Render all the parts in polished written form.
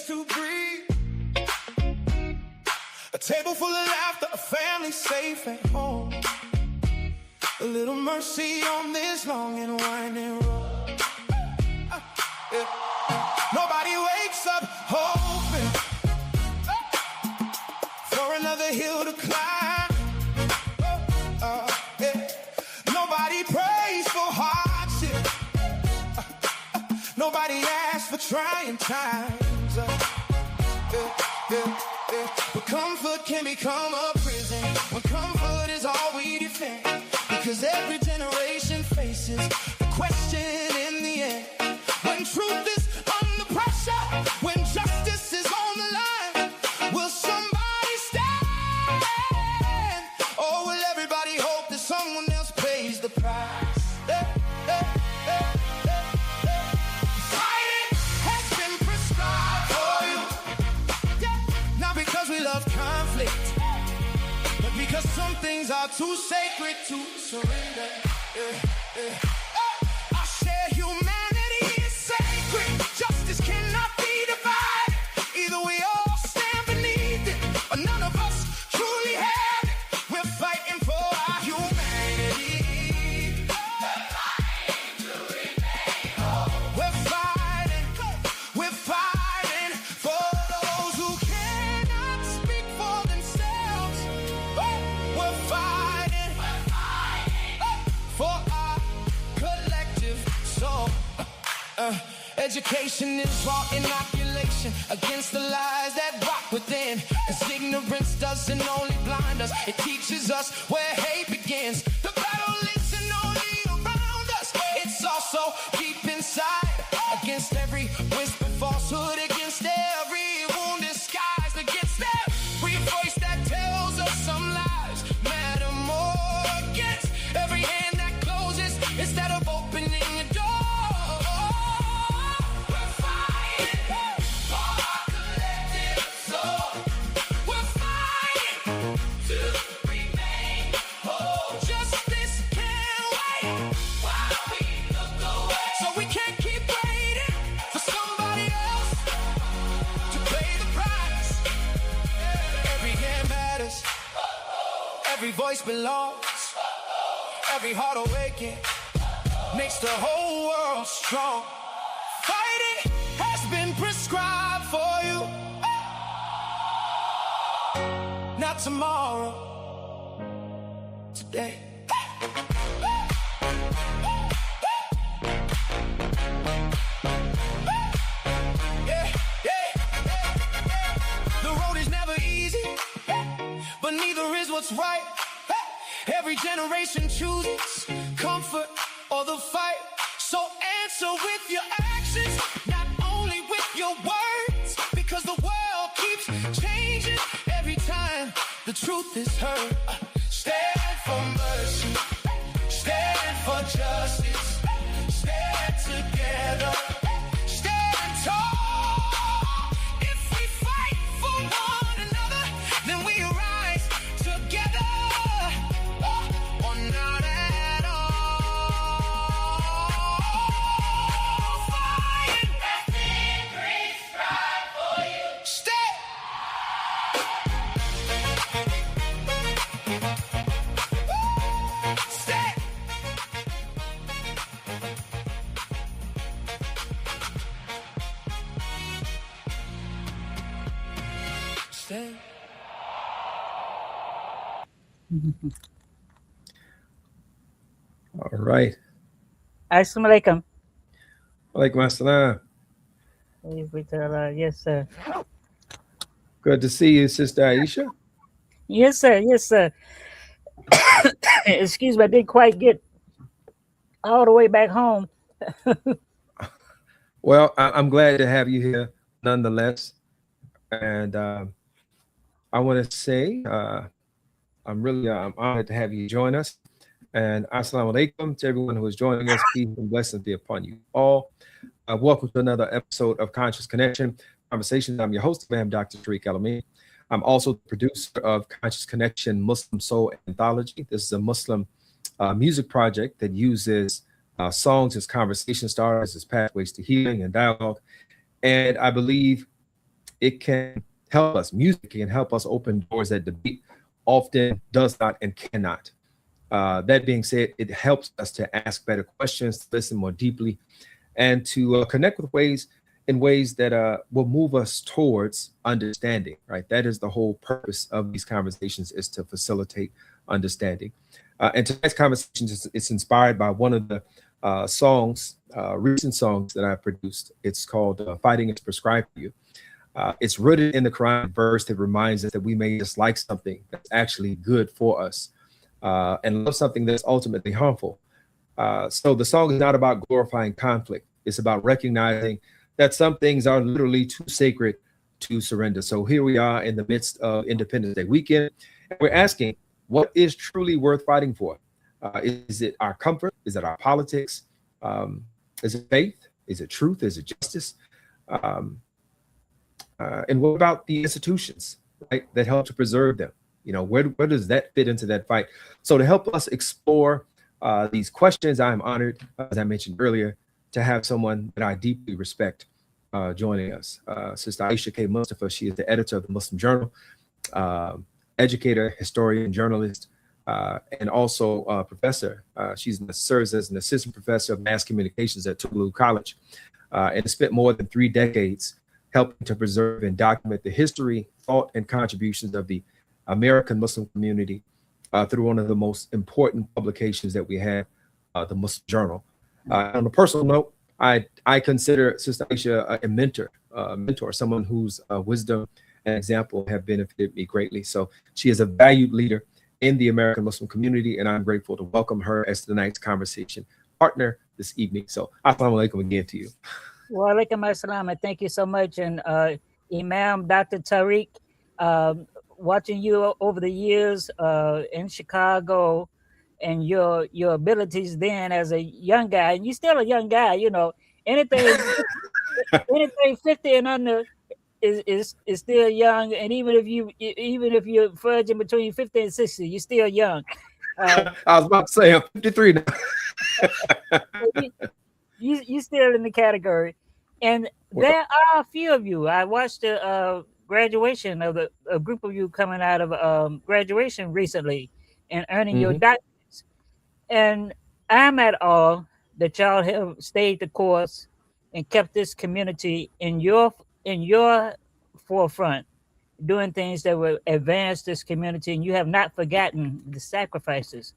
space to breathe. A table full of laughter, a family safe at home. A little mercy on this long and winding road. Yeah. Nobody wakes up hoping for another hill to climb. Yeah. Nobody prays for hardship. Nobody asks for trying times. But comfort can become a prison when comfort is all we defend. Because every generation faces the question in the end. When truth is under pressure, when justice is on the line, will somebody stand? Or will everybody hope that someone else pays the price? Fighting has been prescribed for you. Not because we love conflict, but because some things are too sacred to surrender. Our shared humanity is sacred. Justice cannot be divided. Either we all stand beneath it, or none of us truly have it. We're fighting for our humanity. We're fighting to remain whole. We're fighting for those who cannot speak for themselves. We're fighting for our collective soul. Education is raw inoculation against the lies that rock within. As ignorance doesn't only blind us, it teaches us where hate begins. The battle isn't only around us, it's also deep inside. Against every whisper falsehood, against every wound disguised, against every voice that tells us some lies matter more. Against every hand that closes instead of opening a door. We're fighting for our collective soul. We're fighting to remain whole. Justice can't wait while we look away. So we can't keep waiting for somebody else to pay the price. Every hand matters. Every voice belongs. Every heart awakened makes the whole world strong. Fighting has been prescribed for you. Not tomorrow, today. The road is never easy, but neither is what's right. Every generation chooses comfort or the fight. So answer with your actions, not only with your words. Because the world keeps changing every time the truth is heard. Stand for mercy, stand for justice, stand together, stand tall. If we fight for one another, then we rise together. Or not at all. Fighting has been prescribed for you. Stay. Stay. Stay. All right. Assalamualaikum. Waalaikumsalam. Yes, sir. Good to see you, Sister Ayesha. Yes, sir. Yes, sir. Excuse me, I didn't quite get all the way back home. Well, I'm glad to have you here nonetheless. And I want to say I'm honored to have you join us. And assalamu alaikum to everyone who is joining us. Peace and blessings be upon you all. Welcome to another episode of Conscious Connection Conversations. I'm your host, Imam Dr. Tariq El-Amin. I'm also the producer of Conscious Connection Muslim Soul Anthology. This is a Muslim music project that uses songs as conversation starters, as pathways to healing and dialogue. And I believe it can help us. Music can help us open doors that debate often does not and cannot. That being said, it helps us to ask better questions, to listen more deeply, and to connect with ways that will move us towards understanding. Right, that is the whole purpose of these conversations, is to facilitate understanding. And tonight's conversation is inspired by one of the recent songs that I produced. It's called "Fighting is Prescribed for You." It's rooted in the Qur'anic verse that reminds us that we may dislike something that's actually good for us, and love something that's ultimately harmful. So the song is not about glorifying conflict. It's about recognizing that some things are literally too sacred to surrender. So here we are in the midst of Independence Day weekend, and we're asking, what is truly worth fighting for? Is it our comfort? Is it our politics? Is it faith? Is it truth? Is it justice? And what about the institutions, right, that help to preserve them? Where does that fit into that fight? So to help us explore these questions, I am honored, as I mentioned earlier, to have someone that I deeply respect joining us. Sister Ayesha K. Mustafa. She is the editor of the Muslim Journal, educator, historian, journalist, and also a professor. She serves as an assistant professor of mass communications at Tougaloo College, and spent more than 3 decades helping to preserve and document the history, thought, and contributions of the American Muslim community through one of the most important publications that we have, the Muslim Journal. On a personal note, I consider Sister Ayesha a mentor, someone whose wisdom and example have benefited me greatly. So she is a valued leader in the American Muslim community, and I'm grateful to welcome her as tonight's conversation partner this evening. So assalamu alaikum again to you. Wa alaikum assalam, and thank you so much. And Imam Dr. Tariq, watching you over the years in Chicago, and your abilities then as a young guy, and you're still a young guy, anything anything 50 and under is still young, and even if you're fudging between 50 and 60, you're still young. I was about to say I'm 53 now. You still in the category, and there are a few of you. I watched the graduation of a group of you coming out of graduation recently and earning your doctorates, and I'm at awe that y'all have stayed the course and kept this community in your forefront, doing things that will advance this community, and you have not forgotten the sacrifices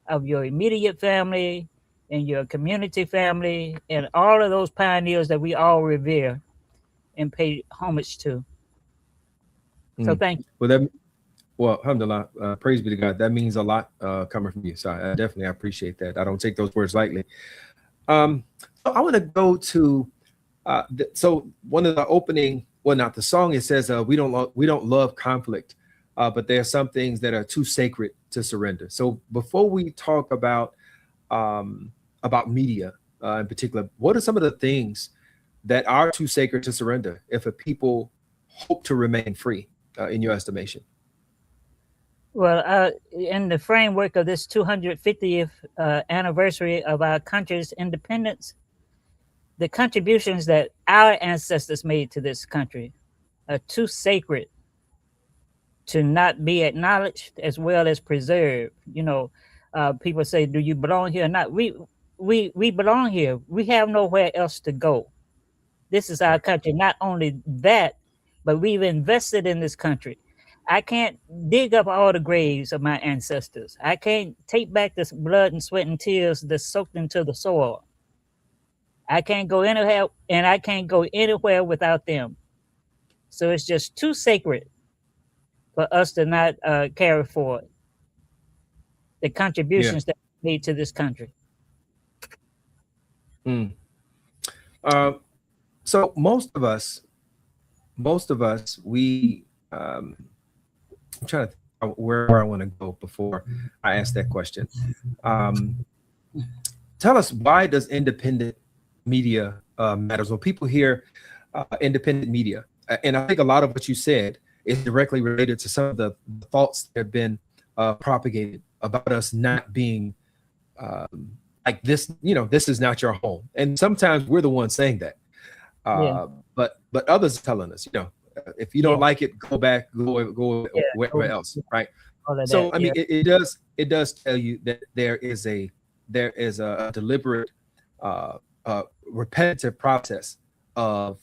of your immediate family and your community family and all of those pioneers that we all revere and pay homage to. So thank you. Well, alhamdulillah, praise be to God. That means a lot coming from you. So I definitely appreciate that. I don't take those words lightly. So I want to go to so one of the opening, well, not the song, it says we don't love conflict, but there are some things that are too sacred to surrender. So before we talk about media in particular, what are some of the things that are too sacred to surrender if a people hope to remain free, in your estimation? Well, in the framework of this 250th anniversary of our country's independence, the contributions that our ancestors made to this country are too sacred to not be acknowledged as well as preserved. People say, "Do you belong here or not?" We belong here. We have nowhere else to go. This is our country. Not only that, but we've invested in this country. I can't dig up all the graves of my ancestors. I can't take back this blood and sweat and tears that's soaked into the soil. I can't go anywhere, and I can't go anywhere without them. So it's just too sacred for us to not carry forward the contributions that we made to this country. So most of us, we I'm trying to think where I want to go before I ask that question. Tell us, why does independent media matters? When people hear independent media, and I think a lot of what you said is directly related to some of the thoughts that have been propagated about us not being like this. This is not your home, and sometimes we're the ones saying that. But others are telling us, if you don't like it, go back, go wherever else, right? So I mean, it does tell you that there is a deliberate, repetitive process of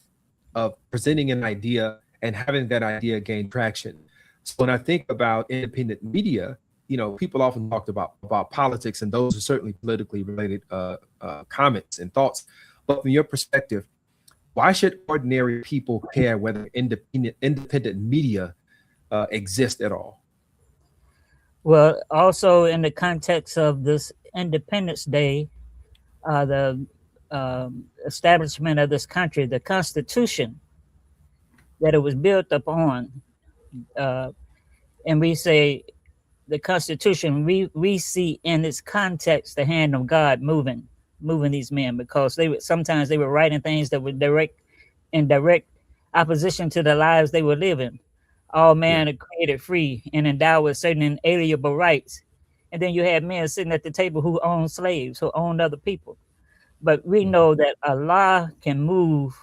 presenting an idea and having that idea gain traction. So when I think about independent media, people often talked about politics, and those are certainly politically related comments and thoughts. But from your perspective, why should ordinary people care whether independent media exists at all? Well, also in the context of this Independence Day, the establishment of this country, the Constitution that it was built upon, and we say the Constitution, we see in its context the hand of God moving these men, because sometimes they were writing things that were in direct opposition to the lives they were living. All men are created free and endowed with certain inalienable rights. And then you had men sitting at the table who owned slaves, who owned other people. But we know that Allah can move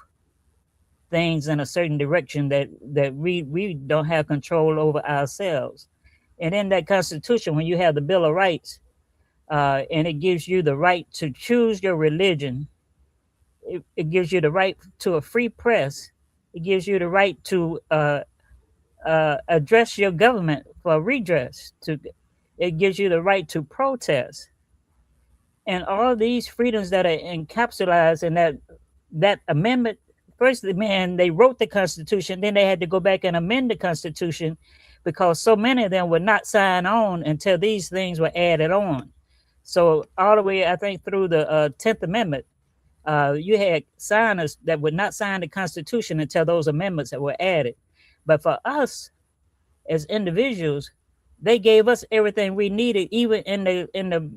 things in a certain direction that we don't have control over ourselves. And in that Constitution, when you have the Bill of Rights, and it gives you the right to choose your religion, it gives you the right to a free press, it gives you the right to address your government for redress, it gives you the right to protest, and all these freedoms that are encapsulated in that amendment. First, they wrote the Constitution, then they had to go back and amend the Constitution, because so many of them would not sign on until these things were added on. So all the way, I think, through the 10th Amendment, you had signers that would not sign the Constitution until those amendments that were added. But for us as individuals, they gave us everything we needed, even in the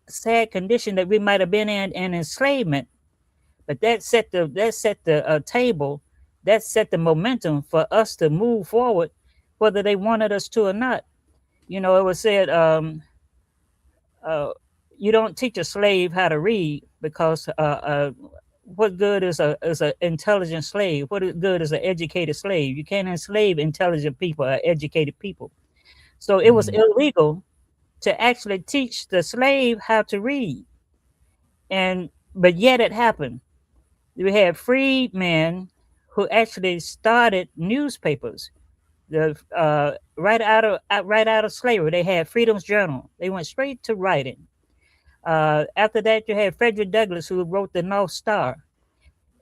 sad condition that we might have been in enslavement. But that set the table, that set the momentum for us to move forward, whether they wanted us to or not. It was said, you don't teach a slave how to read, because what good is an intelligent slave? What good is an educated slave? You can't enslave intelligent people or educated people. So it was illegal to actually teach the slave how to read. But yet it happened. We had freed men who actually started newspapers. Right out of slavery, they had Freedom's Journal. They went straight to writing. After that, you had Frederick Douglass, who wrote the North Star.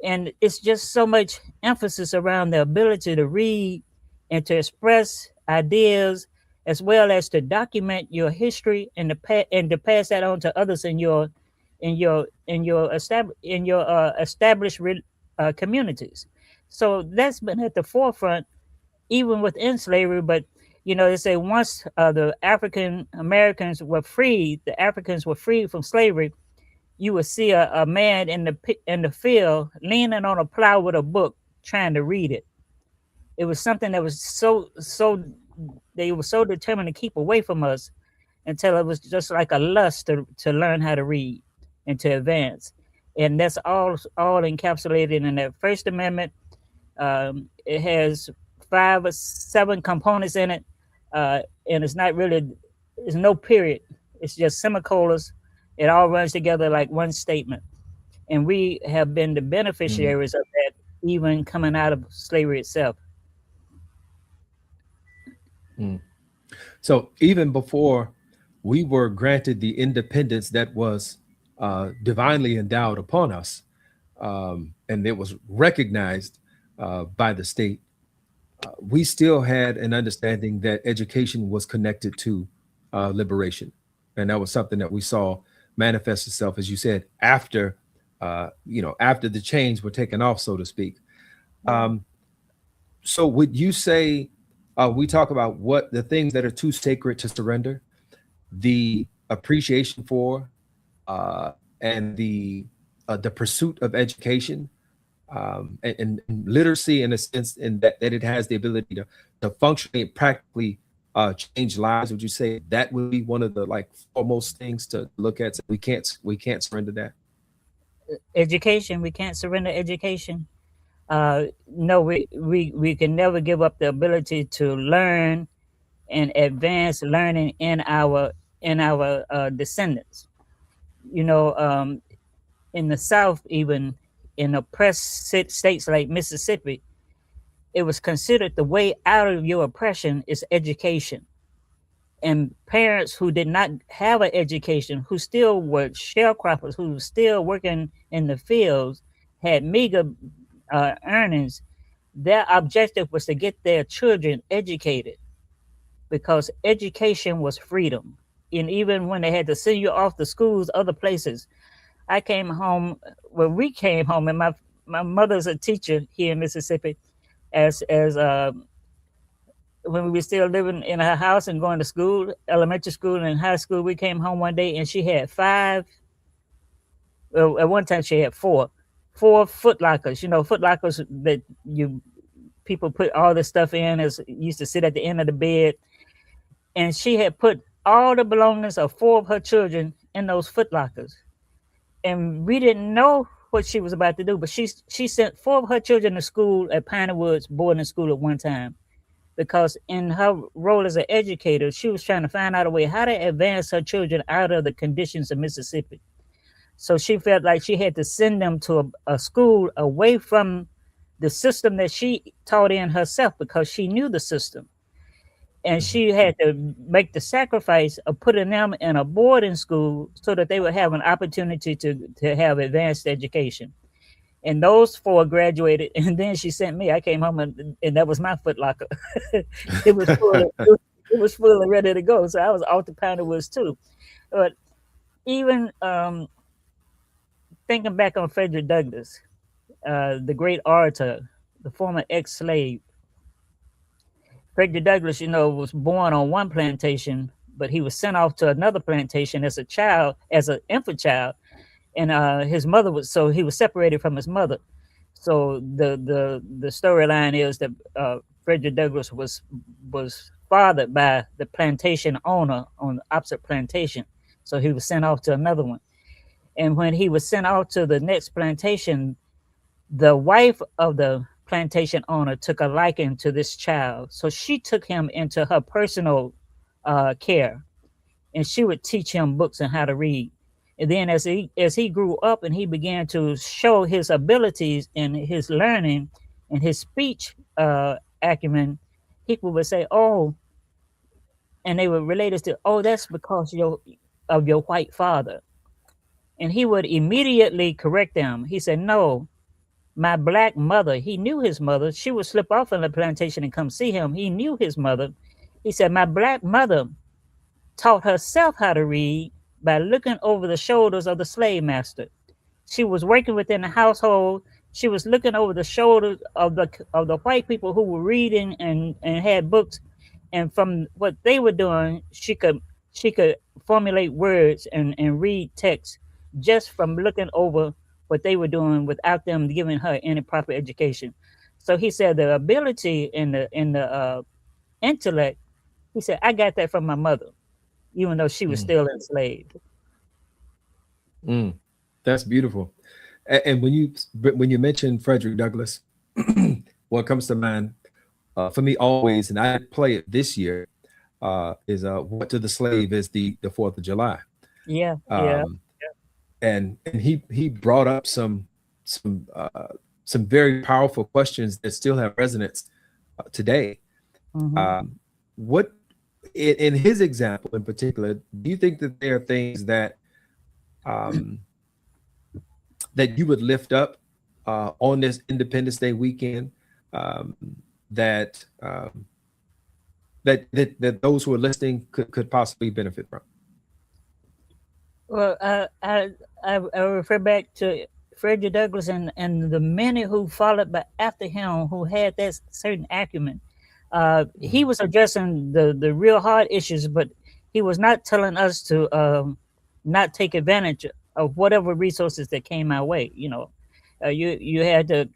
And it's just so much emphasis around the ability to read and to express ideas, as well as to document your history and to pass that on to others in your established communities. So that's been at the forefront, even within slavery. But they say once the African Americans were freed, the Africans were freed from slavery, you would see a man in the field leaning on a plow with a book, trying to read it. It was something that was so they were so determined to keep away from us, until it was just like a lust to learn how to read and to advance. And that's all encapsulated in that First Amendment. It has 5 or 7 components in it, and it's no period. It's just semicolons. It all runs together like one statement. And we have been the beneficiaries of that, even coming out of slavery itself. So even before we were granted the independence that was divinely endowed upon us, and it was recognized by the state, we still had an understanding that education was connected to liberation. And that was something that we saw manifest itself, as you said, after the chains were taken off, so to speak. So would you say, we talk about what the things that are too sacred to surrender, the appreciation for, and the pursuit of education, and literacy, in a sense, in that it has the ability to functionally and practically change lives? Would you say that would be one of the foremost things to look at? So we can't surrender that. Education, we can't surrender education. No, we can never give up the ability to learn and advance learning in our descendants. You know, in the South, even in oppressed states like Mississippi, it was considered the way out of your oppression is education. And parents who did not have an education, who still were sharecroppers, who were still working in the fields, had meager earnings, their objective was to get their children educated because education was freedom. And even when they had to send you off to schools, other places, I came home. Well, we came home, and my mother's a teacher here in Mississippi. As when we were still living in her house and going to school, elementary school and high school, we came home one day and she had five. Well, at one time she had four foot lockers. You know, foot lockers that you people put all the stuff in, as used to sit at the end of the bed, and she had put all the belongings of four of her children in those foot lockers. And we didn't know what she was about to do, but she sent four of her children to school at Piney Woods boarding school at one time, because in her role as an educator, she was trying to find out a way how to advance her children out of the conditions of Mississippi. So she felt like she had to send them to a school away from the system that she taught in herself, because she knew the system. And she had to make the sacrifice of putting them in a boarding school so that they would have an opportunity to have advanced education. And those four graduated, and then she sent me. I came home, and that was my footlocker. it was full. It was full and ready to go. So I was off the Piney Woods too. But even thinking back on Frederick Douglass, the great orator, the former ex-slave, Frederick Douglass, you know, was born on one plantation, but he was sent off to another plantation as a child, as an infant child, and his mother was, so he was separated from his mother. So the storyline is that Frederick Douglass was fathered by the plantation owner on the opposite plantation, so he was sent off to another one. And when he was sent off to the next plantation, the wife of the plantation owner took a liking to this child, so she took him into her personal care, and she would teach him books and how to read. And then as he grew up and he began to show his abilities and his learning and his speech acumen, people would say, "Oh," and they would relate it to, "Oh, that's because of your white father." And he would immediately correct them. He said, "No, my black mother," he knew his mother. She would slip off on the plantation and come see him. He knew his mother. He said, "My black mother taught herself how to read by looking over the shoulders of the slave master. She was working within the household. She was looking over the shoulders of the white people who were reading and had books. And from what they were doing, she could formulate words and read text just from looking over what they were doing without them giving her any proper education." So he said the ability in the intellect, he said, "I got that from my mother, even though she was still enslaved." That's beautiful. And when you mention Frederick Douglass, what comes to mind for me always, and I play it this year, is "What to the Slave is the 4th of July." Yeah, And he brought up some very powerful questions that still have resonance today. What in his example in particular, do you think that there are things that that you would lift up on this Independence Day weekend that those who are listening could possibly benefit from? Well, I refer back to Frederick Douglass and the many who followed after him who had that certain acumen. He was addressing the real hard issues, but he was not telling us to not take advantage of whatever resources that came our way. You know, you had to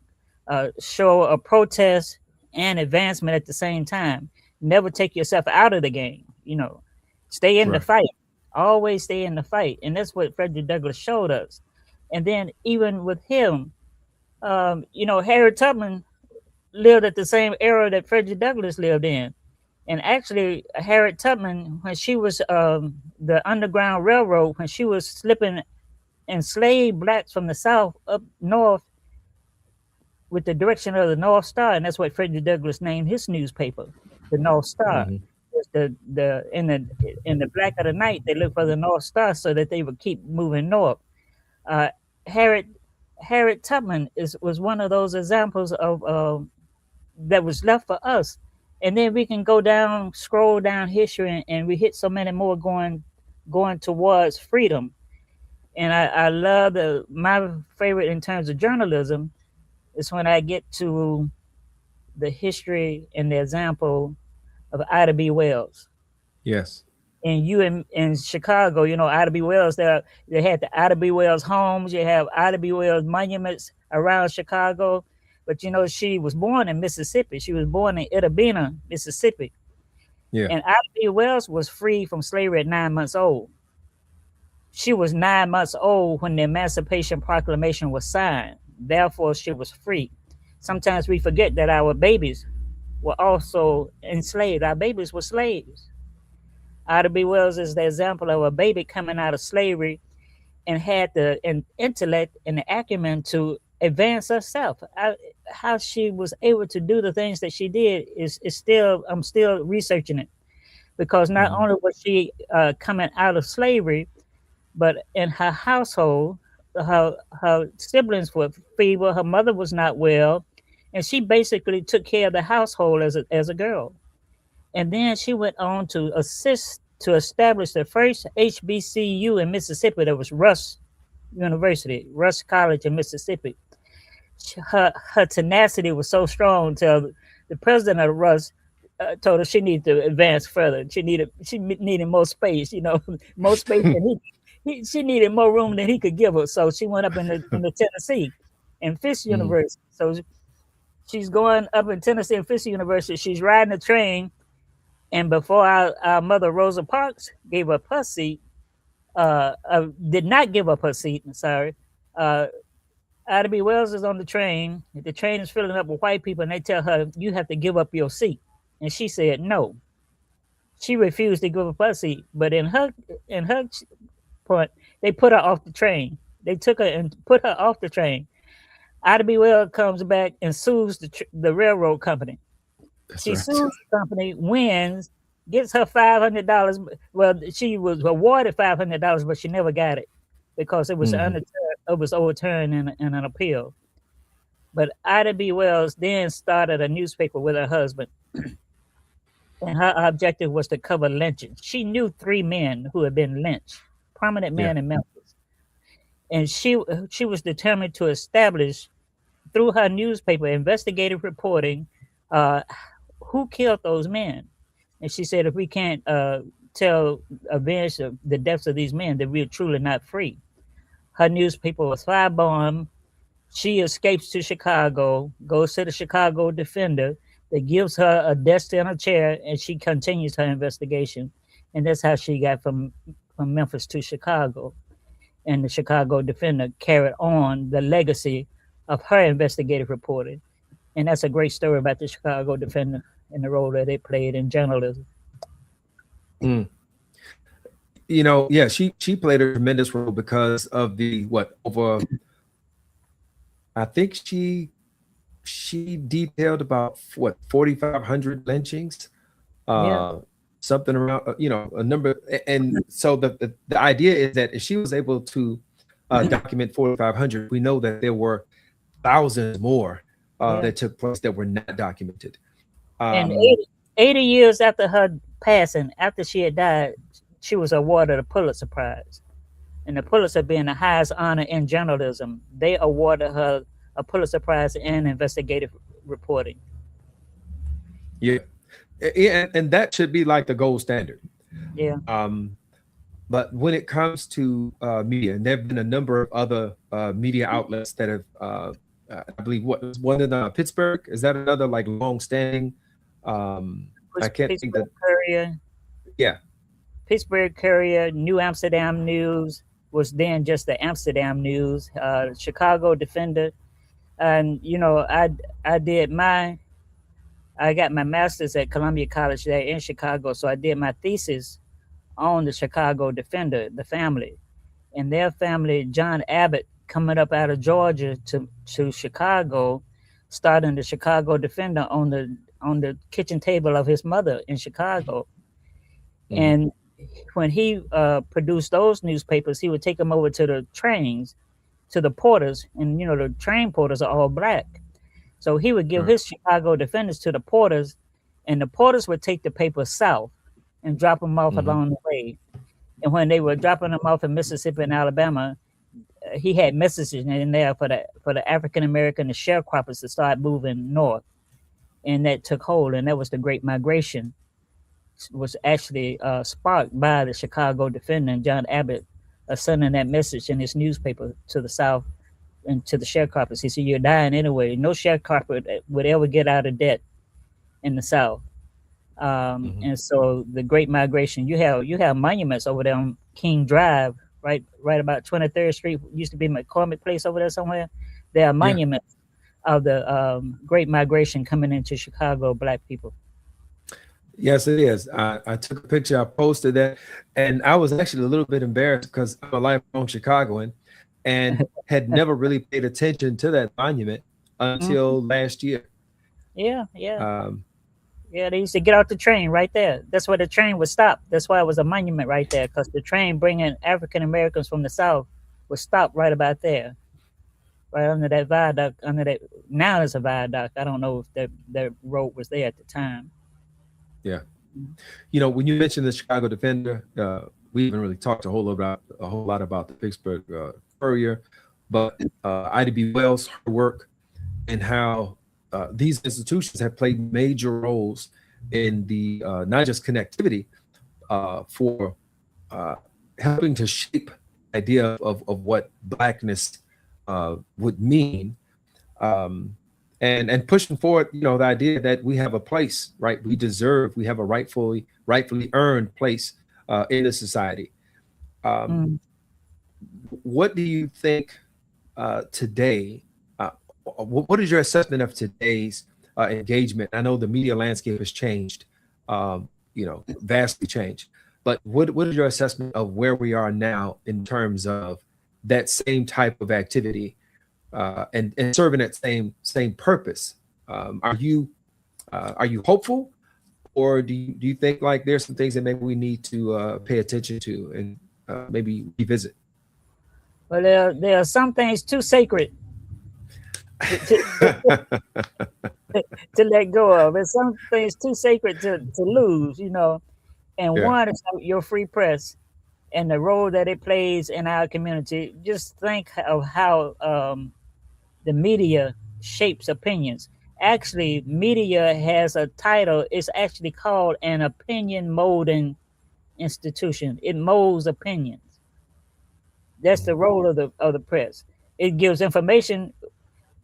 show a protest and advancement at the same time. Never take yourself out of the game. You know, stay in the fight. Always stay in the fight, and that's what Frederick Douglass showed us. And then even with him, You know, Harriet Tubman lived at the same era that Frederick Douglass lived in. And actually, Harriet Tubman, when she was the Underground Railroad, when she was slipping enslaved blacks from the South up north with the direction of the North Star, and that's what Frederick Douglass named his newspaper, the North Star. Hmm. In the black of the night, they looked for the North Star so that they would keep moving north. Uh, Harriet Harriet Tubman was one of those examples of that was left for us. And then we can go down, scroll down history, and we hit so many more going towards freedom. And I love my favorite in terms of journalism is when I get to the history and the example of Ida B. Wells. Yes. And you in Chicago, you know, Ida B. Wells, they had the Ida B. Wells homes, you have Ida B. Wells monuments around Chicago. But you know, she was born in Mississippi. She was born in El-Amin, Mississippi. Yeah. And Ida B. Wells was free from slavery at 9 months old. She was 9 months old when the Emancipation Proclamation was signed. Therefore, she was free. Sometimes we forget that our babies were also enslaved. Our babies were slaves. Ida B. Wells is the example of a baby coming out of slavery and had the intellect and the acumen to advance herself. How she was able to do the things that she did is still, I'm still researching it, because not only was she coming out of slavery, but in her household, her siblings were feeble, her mother was not well, and she basically took care of the household as a girl. And then she went on to assist to establish the first HBCU in Mississippi. That was Rush University, Rush College in Mississippi. Her tenacity was so strong till the president of Rush told her she needed to advance further. She needed more space, you know, more space than she needed more room than he could give her. So she went up in the Tennessee and Fisk University. So she's going up in Tennessee and Fisk University. She's riding a train. And before our mother, Rosa Parks, gave up her seat, did not give up her seat, sorry, Ida B. Wells is on the train. The train is filling up with white people, and they tell her, you have to give up your seat. And she said no. She refused to give up her seat. But in her point, they put her off the train. They took her and put her off the train. Ida B. Wells comes back and sues the railroad company. She sues the company, wins, gets her $500. Well, she was awarded $500, but she never got it because it was overturned in an appeal. But Ida B. Wells then started a newspaper with her husband, and her objective was to cover lynching. She knew 3 men who had been lynched, prominent men in Memphis, and she was determined to establish through her newspaper investigative reporting who killed those men. And she said, if we can't avenge the deaths of these men, then we're truly not free. Her newspaper was firebombed. She escapes to Chicago, goes to the Chicago Defender, that gives her a desk in a chair, and she continues her investigation. And that's how she got from Memphis to Chicago. And the Chicago Defender carried on the legacy of her investigative reporting. And that's a great story about the Chicago Defender and the role that they played in journalism. You know, yeah, she played a tremendous role because of I think she detailed about 4,500 lynchings, something around, you know, a number. And so the idea is that if she was able to document 4,500, we know that there were thousands more that took place that were not documented. And 80 years after her passing, after she had died, she was awarded a Pulitzer Prize. And the Pulitzer being the highest honor in journalism, they awarded her a Pulitzer Prize in investigative reporting. Yeah, and that should be like the gold standard. Yeah. But when it comes to media, and there have been a number of other media outlets that have, I believe, what was one in Pittsburgh? Is that another like long-standing? I can't think that. Courier. Yeah. Pittsburgh Courier, New Amsterdam News was then just the Amsterdam News. Chicago Defender. And you know, I did my I got my master's at Columbia College there in Chicago. So I did my thesis on the Chicago Defender, the family, and their family. John Abbott coming up out of Georgia to Chicago, starting the Chicago Defender on the kitchen table of his mother in Chicago. Mhm. And when he produced those newspapers, he would take them over to the trains, to the porters, and you know the train porters are all black. So he would give Right. his Chicago Defenders to the porters, and the porters would take the paper south and drop them off Mhm. along the way. And when they were dropping them off in Mississippi and Alabama, he had messages in there for the African American, the sharecroppers to start moving north, and that took hold, and that was the Great Migration, was actually sparked by the Chicago Defender and John Abbott sending that message in his newspaper to the South and to the sharecroppers. He said, "You're dying anyway. No sharecropper would ever get out of debt in the South." Mhm. And so the Great Migration, you have monuments over there on King Drive, right about 23rd Street. Used to be McCormick Place over there somewhere. There are Yeah. monuments of the Great Migration coming into Chicago, black people. Yes, it is. I took a picture, I posted that, and I was actually a little bit embarrassed because I'm a lifelong Chicagoan and had never really paid attention to that monument Mhm. until last year. Yeah, yeah. Um, Yeah, they used to get out the train right there. That's where the train would stop. That's why it was a monument right there, because the train bringing African Americans from the South would stop right about there, right under that viaduct. Under that, now there's a viaduct. I don't know if that road was there at the time. yeah. You know, when you mentioned the Chicago Defender, we haven't really talked a whole lot about the Pittsburgh Courier, but Ida B. Wells, her work, and how these institutions have played major roles in the not just connectivity for uh, helping to shape the idea of what blackness would mean, um, and pushing forward, you know, the idea that we have a place, right? We have a rightfully earned place in the society. Um, Mm. what do you think today? What is your assessment of today's engagement? I know the media landscape has changed, you know, vastly changed. But what is your assessment of where we are now in terms of that same type of activity and serving that same purpose? Are you hopeful, or do you think like there's some things that maybe we need to pay attention to and maybe revisit? Well, there are some things too sacred to to let go of. There's some things too sacred to lose, you know. And Yeah. one is your free press and the role that it plays in our community. Just think of how the media shapes opinions. Actually, media has a title. It's actually called an opinion molding institution. It molds opinions. That's the Mhm. role of the press. It gives information,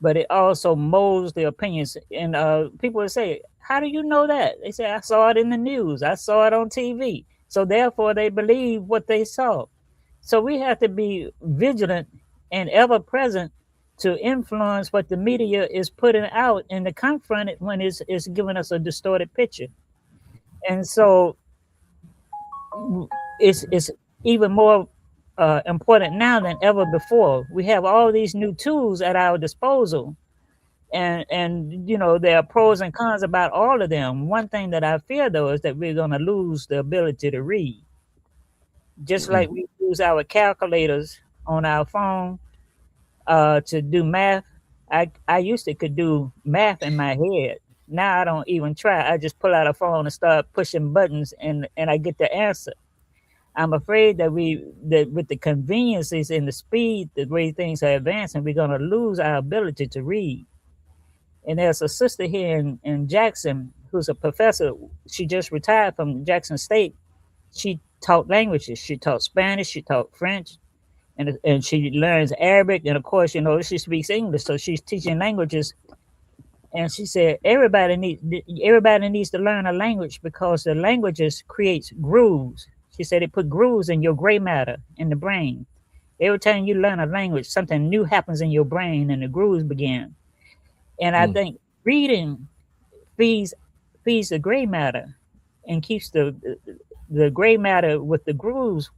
but it also molds the opinions. And people will say, "How do you know that?" They say, "I saw it in the news. I saw it on TV." So therefore, they believe what they saw. So we have to be vigilant and ever present to influence what the media is putting out and to confront it when it's giving us a distorted picture. And so it's even more important now than ever before. We have all these new tools at our disposal, and you know there are pros and cons about all of them. One thing that I fear though is that we're going to lose the ability to read, just like Mm. we use our calculators on our phone to do math. I used to could do math in my head. Now I don't even try. I just pull out a phone and start pushing buttons, and I get the answer. I'm afraid that with the conveniences and the speed, the way things are advancing, we're going to lose our ability to read. And there's a sister here in Jackson who's a professor. She just retired from Jackson State. She taught languages. She taught Spanish. She taught French, and she learns Arabic. And of course, you know she speaks English, so she's teaching languages. And she said everybody needs to learn a language because the languages creates grooves. She said it put grooves in your gray matter in the brain. Every time you learn a language, something new happens in your brain, and the grooves begin. And I think reading feeds the gray matter and keeps the gray matter with the grooves.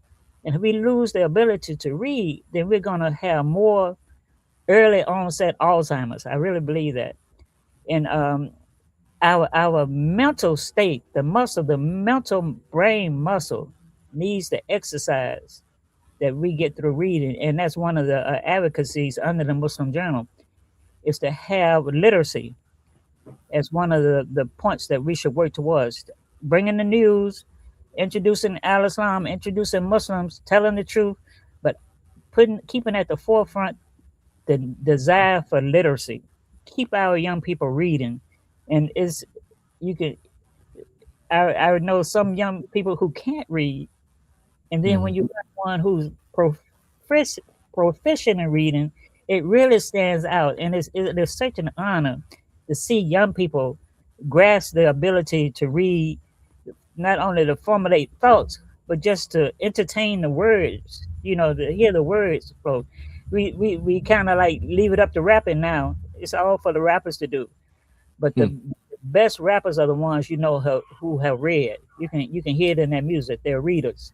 And if we lose the ability to read, then we're gonna have more early onset Alzheimer's. I really believe that. And our mental state, the mental brain muscle needs the exercise that we get through reading. And that's one of the advocacies under the Muslim Journal, is to have literacy as one of the points that we should work towards. Bringing the news, introducing al-Islam, introducing Muslims, telling the truth, but keeping at the forefront the desire for literacy. Keep our young people reading. And you can I know some young people who can't read, and then when you got one who's proficient in reading, it really stands out. And it is such an honor to see young people grasp the ability to read, not only to formulate thoughts, but just to entertain the words, to hear the words flow. We kind of like leave it up to rapping now. It's all for the rappers to do. But the best rappers are the ones who have read. You can hear it in their music. They're readers.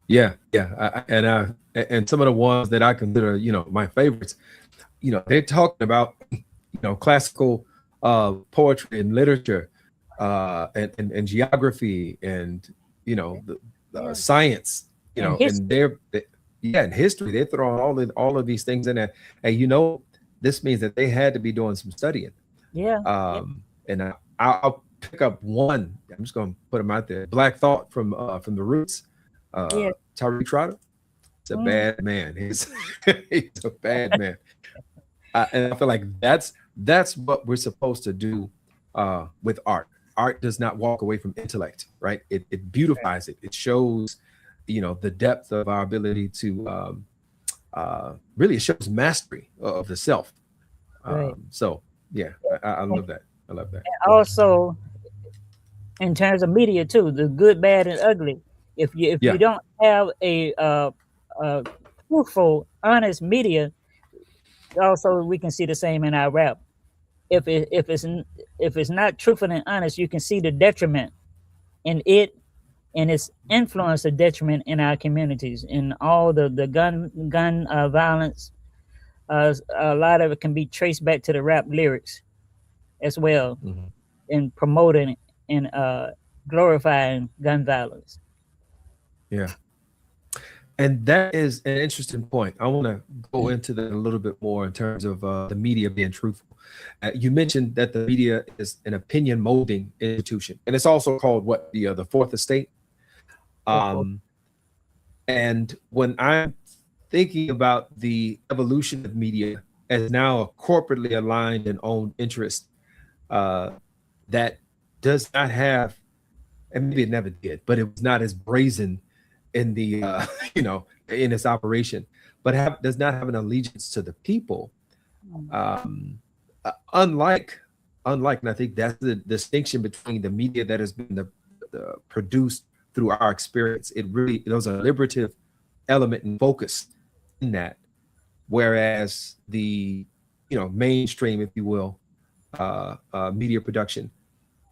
Yeah. And some of the ones that I consider, my favorites, they're talking about, classical poetry and literature, and geography, and the science, and in history, they're throwing all of these things in there. And this means that they had to be doing some studying. Yeah. And I'll pick up one. I'm just going to put them out there. Black Thought from the Roots. Tariq I. It's a bad man. He's a bad man. And I feel like that's what we're supposed to do with art. Art does not walk away from intellect, right? It beautifies it. It shows, the depth of our ability to really, it shows mastery of the self. So yeah, I love that. I love that. And also, in terms of media too, the good, bad, and ugly. If you don't have a truthful, honest media, also we can see the same in our rap. If it's not truthful and honest, you can see the detriment in it, and its influence, the detriment in our communities, in all the gun violence. A lot of it can be traced back to the rap lyrics as well, in promoting and glorifying gun violence. Yeah. And that is an interesting point. I want to go into that a little bit more in terms of the media being truthful. You mentioned that the media is an opinion molding institution, and it's also called the fourth estate. And when I'm thinking about the evolution of media as now a corporately aligned and owned interest that does not have, and maybe it never did, but it was not as brazen in the in its operation, but does not have an allegiance to the people. Unlike, and I think that's the distinction between the media that has been produced through our experience. There's a liberative element and focus in that, whereas the mainstream, if you will, media production,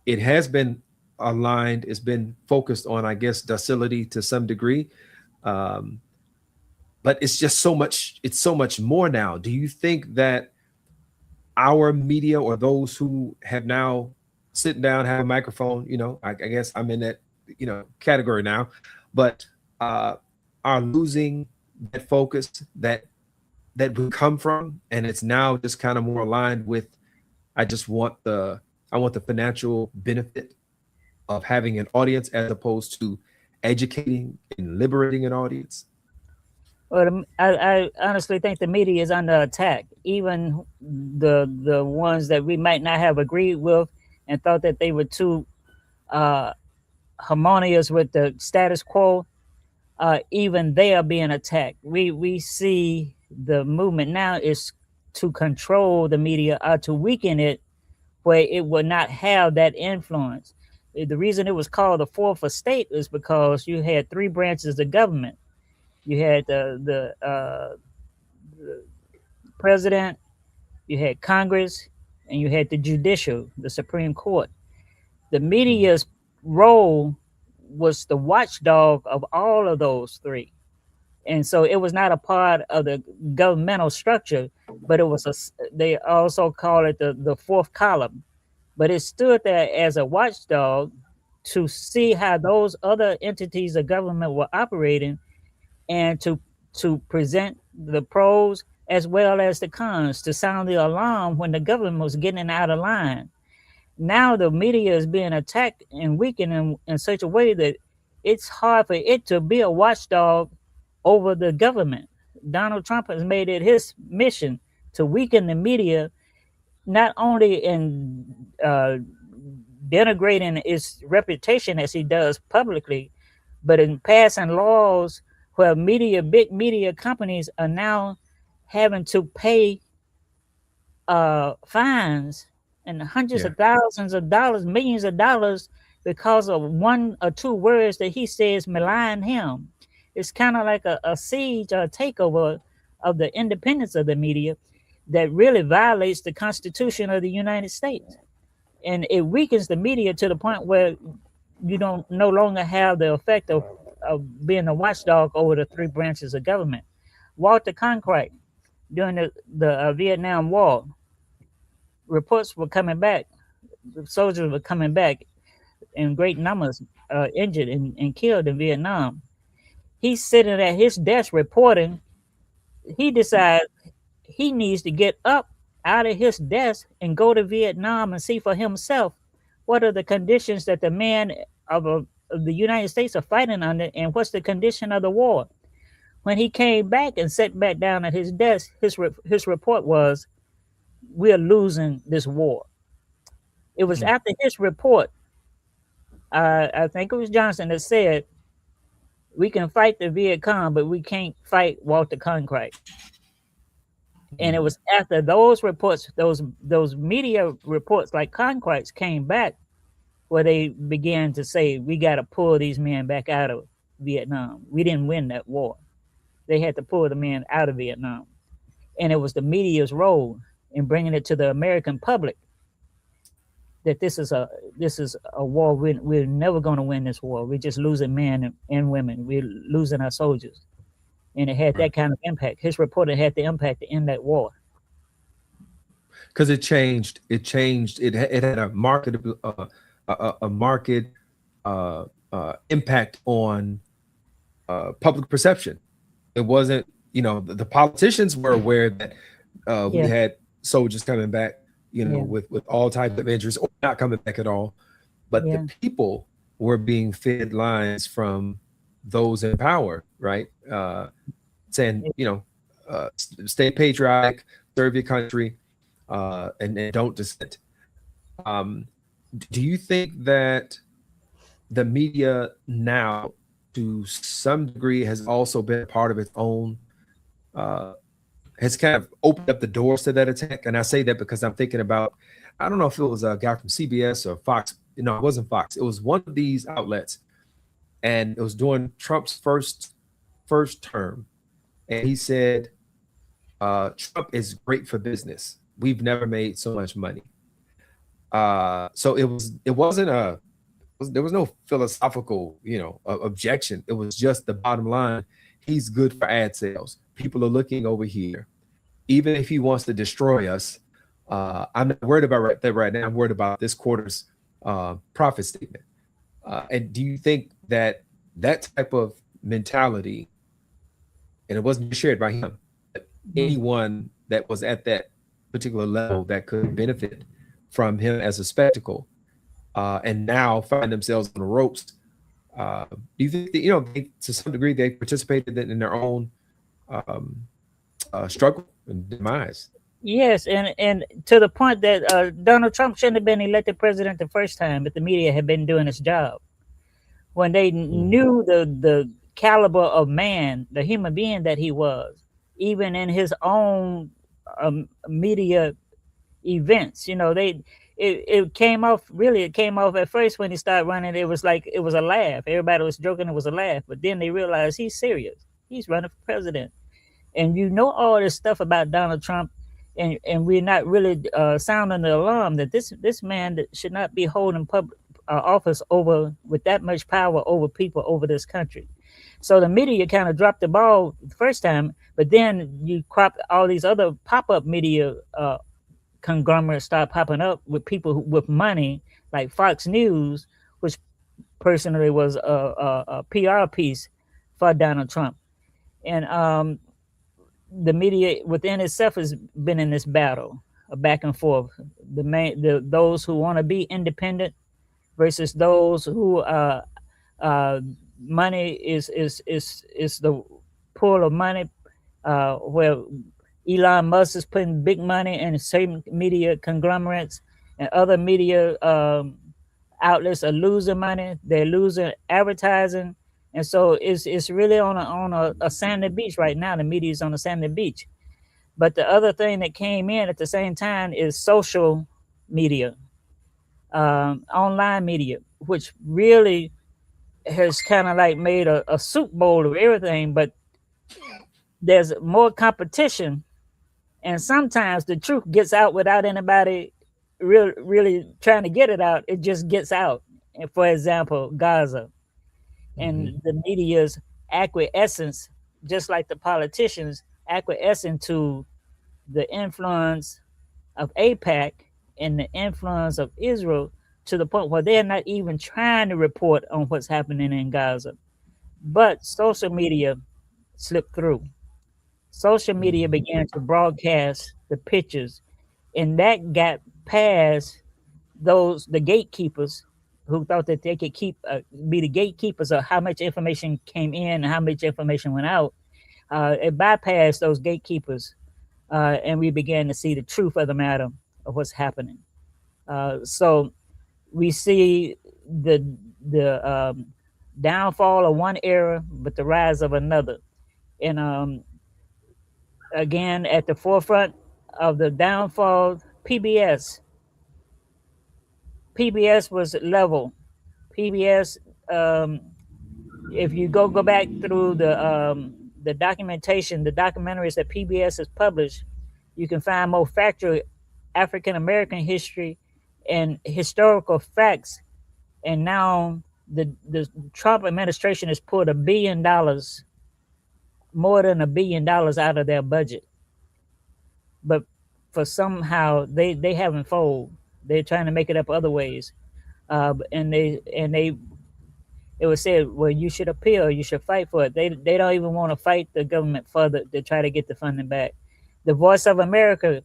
it has been aligned, it's been focused on, I guess, docility to some degree, but it's just so much more now. Do you think that our media, or those who have now sit down, have a microphone, I guess I'm in that category now, but are losing that focus that we come from, and it's now just kind of more aligned with, I want the financial benefit of having an audience, as opposed to educating and liberating an audience? Well, I honestly think the media is under attack. Even the ones that we might not have agreed with and thought that they were too harmonious with the status quo, even they are being attacked. We see the movement now is to control the media, or to weaken it, where it will not have that influence. The reason it was called the fourth estate is because you had three branches of government. You had the president, you had Congress, and you had the judicial, the Supreme Court. The media's role was the watchdog of all of those three. And so it was not a part of the governmental structure, but it was they also call it the fourth column. But it stood there as a watchdog to see how those other entities of government were operating, and to present the pros as well as the cons, to sound the alarm when the government was getting out of line. Now the media is being attacked and weakened in such a way that it's hard for it to be a watchdog over the government. Donald Trump has made it his mission to weaken the media, not only in denigrating its reputation as he does publicly, but in passing laws where big media companies are now having to pay fines and hundreds of thousands of dollars, millions of dollars, because of one or two words that he says malign him. It's kind of like a siege or a takeover of the independence of the media that really violates the Constitution of the United States. And it weakens the media to the point where you don't no longer have the effect of being a watchdog over the three branches of government. Walter Cronkite, during the Vietnam War, reports were coming back. The soldiers were coming back in great numbers, injured and killed in Vietnam. He's sitting at his desk reporting. He decides he needs to get up out of his desk and go to Vietnam and see for himself what are the conditions that the men of the United States are fighting under, and what's the condition of the war. When he came back and sat back down at his desk, his report was, "We're losing this war." It was after his report, I think it was Johnson, that said, "We can fight the Viet Cong, but we can't fight Walter Cronkite." And it was after those reports, those media reports like Cronkite's came back, where they began to say, we got to pull these men back out of Vietnam. We didn't win that war. They had to pull the men out of Vietnam. And it was the media's role in bringing it to the American public that this is a war. We're never going to win this war. We're just losing men and women. We're losing our soldiers. And it had that kind of impact. His reporter had the impact to end that war. Because it changed. It had a market impact on public perception. It wasn't, the politicians were aware that we had soldiers coming back, with all types of injuries or not coming back at all. But the people were being fed lines from those in power, right? Saying, stay patriotic, serve your country, and don't dissent. Do you think that the media now, to some degree, has also been part of its own, has kind of opened up the doors to that attack? And I say that because I'm thinking about, I don't know if it was a guy from CBS or Fox. No, it wasn't Fox. It was one of these outlets, and it was during Trump's first term. And he said, Trump is great for business. We've never made so much money. So there was no philosophical, objection. It was just the bottom line. He's good for ad sales. People are looking over here. Even if he wants to destroy us, I'm not worried about that right now. I'm worried about this quarter's profit statement. And do you think that type of mentality, and it wasn't shared by him, but anyone that was at that particular level that could benefit from him as a spectacle, and now find themselves on the ropes, do you think that, to some degree, they participated in their own struggle and demise? Yes, and to the point that Donald Trump shouldn't have been elected president the first time, but the media had been doing its job. When they knew the caliber of man, the human being that he was, even in his own media events, it came off at first when he started running. It was like it was a laugh. Everybody was joking. It was a laugh. But then they realized he's serious. He's running for president. And all this stuff about Donald Trump and we're not really sounding the alarm that this man that should not be holding public office over with that much power over people over this country. So the media kind of dropped the ball the first time, but then you crop all these other pop-up media conglomerates start popping up with people with money, like Fox News, which personally was a PR piece for Donald Trump. And the media within itself has been in this battle, a back and forth. Those who want to be independent versus those who money is the pool of money, where Elon Musk is putting big money in certain media conglomerates, and other media outlets are losing money. They're losing advertising, and so it's really on a sandy beach right now. The media is on a sandy beach. But the other thing that came in at the same time is social media, online media, which really has kind of like made a soup bowl of everything. But there's more competition, and sometimes the truth gets out without anybody really trying to get it out. It just gets out. And for example, Gaza, and the media's acquiescence, just like the politicians acquiescing to the influence of AIPAC and the influence of Israel, to the point where they're not even trying to report on what's happening in Gaza. But social media slipped through. Social media began to broadcast the pictures, and that got past the gatekeepers who thought that they could be the gatekeepers of how much information came in and how much information went out. It bypassed those gatekeepers, and we began to see the truth of the matter of what's happening. So we see the downfall of one era, but the rise of another. And again, at the forefront of the downfall, PBS. PBS was level. PBS, if you go back through the documentation, the documentaries that PBS has published, you can find more factual African American history and historical facts. And now the Trump administration has pulled $1 billion, more than $1 billion out of their budget. But for somehow they haven't folded. They're trying to make it up other ways. And it was said, well, you should appeal, you should fight for it. They don't even want to fight the government further to try to get the funding back. The Voice of America,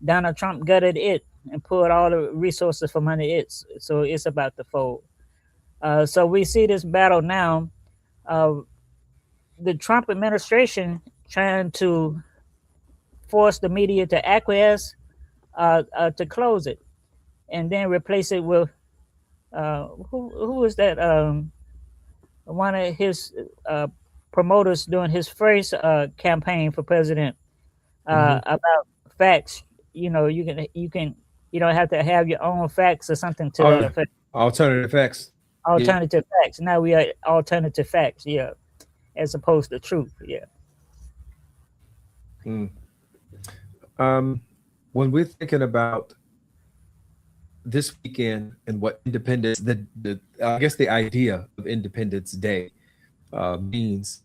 Donald Trump gutted it and pulled all the resources from under it. So it's about to fold. So we see this battle now. The Trump administration trying to force the media to acquiesce, to close it, and then replace it with who is that? One of his promoters during his first campaign for president, about facts. You know, you don't have to have your own facts or something to that effect. Alternative facts. Alternative facts. Now we are alternative facts, yeah, as opposed to truth, yeah. When we're thinking about this weekend and what independence, I guess the idea of Independence Day means,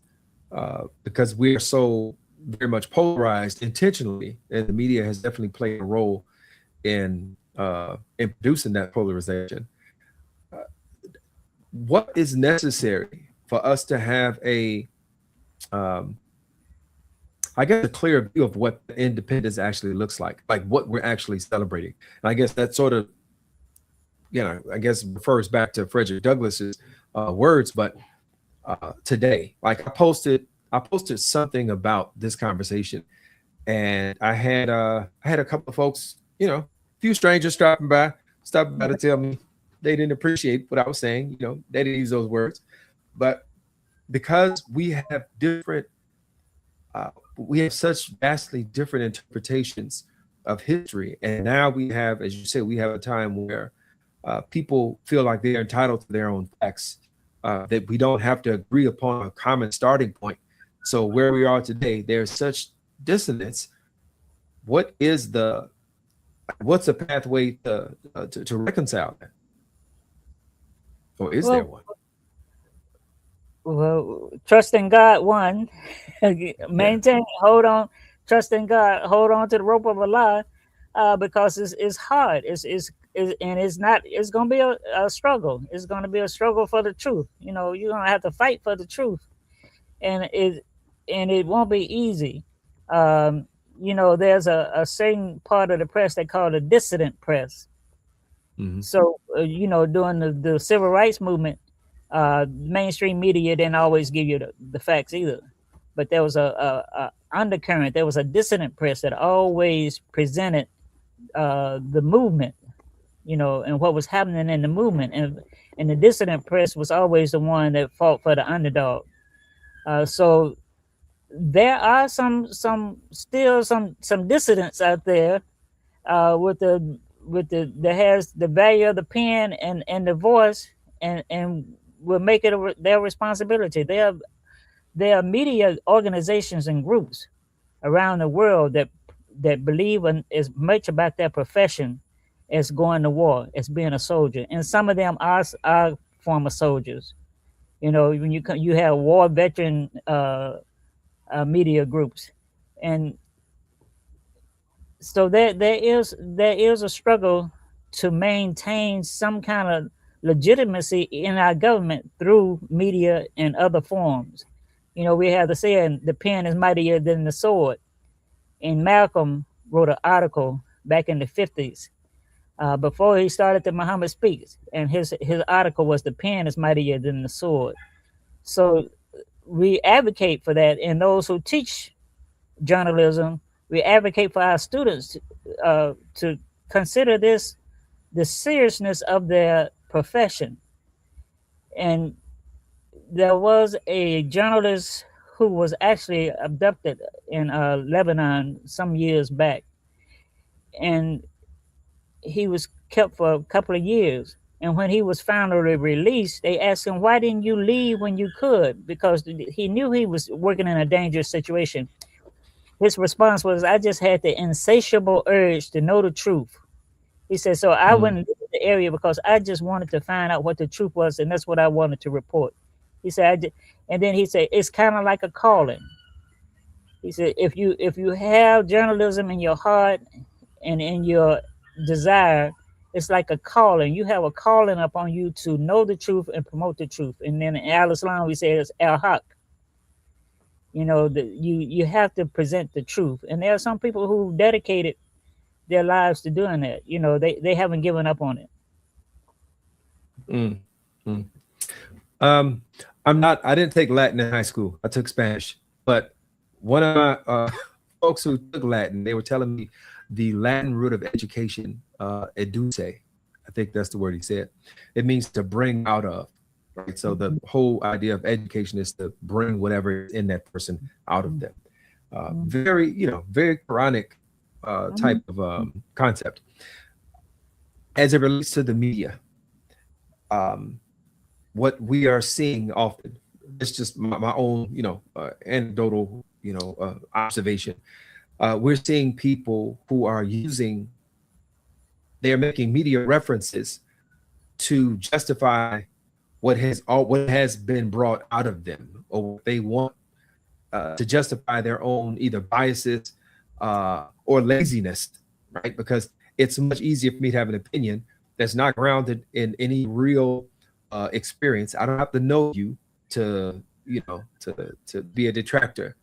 because we are so very much polarized intentionally, and the media has definitely played a role in producing that polarization. What is necessary for us to have I guess, a clear view of what independence actually looks like what we're actually celebrating? And I guess that sort of, I guess refers back to Frederick Douglass's words, but today, like I posted something about this conversation, and I had a couple of folks, a few strangers stopping by to tell me they didn't appreciate what I was saying. They didn't use those words, but because we have such vastly different interpretations of history, and now we have, as you said, we have a time where people feel like they're entitled to their own facts, that we don't have to agree upon a common starting point. So where we are today, there's such dissonance. what's a pathway to reconcile that, or is there Well, one? well, trust in God, one. Yeah. Maintain, hold on, trust in God, hold on to the rope of Allah, because it's hard. And it's not. It's gonna be a struggle. It's gonna be a struggle for the truth. You know, you're gonna have to fight for the truth, and it won't be easy. Um, you know, there's a certain part of the press they call the dissident press. Mm-hmm. So, you know, during the civil rights movement, mainstream media didn't always give you the facts either. But there was a undercurrent. There was a dissident press that always presented the movement, you know, and what was happening in the movement. And the dissident press was always the one that fought for the underdog. So there are some dissidents out there, with the that has the value of the pen and the voice, and will make it their responsibility. There are media organizations and groups around the world that believe in as much about their profession as going to war, as being a soldier, and some of them are former soldiers. You know, when you have war veteran media groups, and so there is a struggle to maintain some kind of legitimacy in our government through media and other forms. You know, we have the saying, the pen is mightier than the sword. And Malcolm wrote an article back in the 50s, before he started the Muhammad Speaks. And his article was, the pen is mightier than the sword. So we advocate for that. And those who teach journalism, we advocate for our students to consider the seriousness of their profession. And there was a journalist who was actually abducted in Lebanon some years back, and he was kept for a couple of years. And when he was finally released, they asked him, "Why didn't you leave when you could?" Because he knew he was working in a dangerous situation. His response was, "I just had the insatiable urge to know the truth." He said, "So I Mm-hmm. wouldn't leave the area because I just wanted to find out what the truth was, and that's what I wanted to report." He said, and then he said, "It's kind of like a calling." He said, if you have journalism in your heart and in your desire, it's like a calling. You have a calling upon you to know the truth and promote the truth. And then in Al-Islam, we say it's al-haq. You know, you have to present the truth. And there are some people who dedicated their lives to doing that. You know, they haven't given up on it. Mm-hmm. I didn't take Latin in high school. I took Spanish, but one of my folks who took Latin, they were telling me the Latin root of education, educe, I think that's the word he said. It means to bring out of, right? So the whole idea of education is to bring whatever is in that person out of them. Very, very Qur'anic type of concept. As it relates to the media, what we are seeing often, it's just my own, anecdotal, observation. We're seeing people who are they're making media references to justify what has been brought out of them, or what they want to justify their own either biases or laziness, right? Because it's much easier for me to have an opinion that's not grounded in any real experience. I don't have to know you to be a detractor,